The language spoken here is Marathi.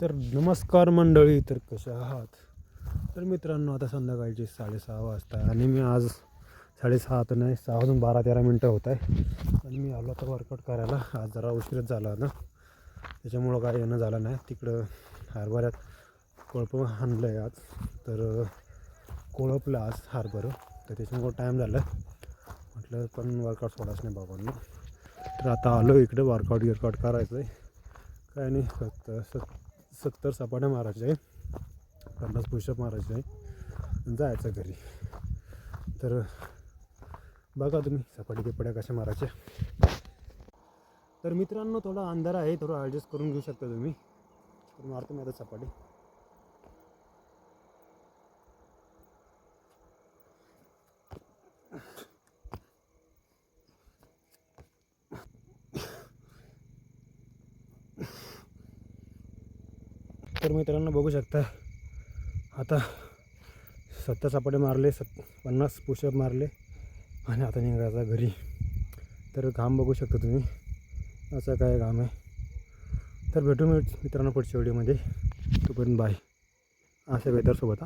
तर नमस्कार मंडळी, तर कशा आहात? तर मित्रांनो, आता संध्याकाळचे 6:30 वाजता आणि मी आज 6:30 तर नाही, 6 वाजून 12-13 होत आहे आणि मी आलो आता वर्कआउट करायला. आज जरा उशीरच झाला ना, त्याच्यामुळं काय येणं झालं नाही. तिकडं हरभऱ्यात कोळपं आणलं आहे आज, तर कोळपलं आज हरभरं, तर त्याच्यामुळं टाईम झाला. म्हटलं पण वर्कआउट सोडायचं नाही बाबांना. तर आता आलो इकडे वर्कआउट करायचं आहे. काय नाही, फक्त 70 सपाट्या मारायच्या आहे, 50 पुशअप मारायचे आहे, जायचं घरी. तर बघा तुम्ही सपाटी बिपाट्या कशा मारायच्या. तर मित्रांनो, थोडा अंधार आहे, थोडं ॲडजस्ट करून घेऊ शकता तुम्ही. तर मारतो मी आता सपाटी. तर मित्रांनो बघू शकता, आता 70 सपाटे मारले, 50 पुशअप मारले आणि आता निघायचं घरी. तर घाम बघू शकता तुम्ही, असं काय घाम आहे. तर भेटू मित्रांनो पुढच्या व्हिडिओमध्ये. तोपर्यंत बाय. अशा वेदरसोबत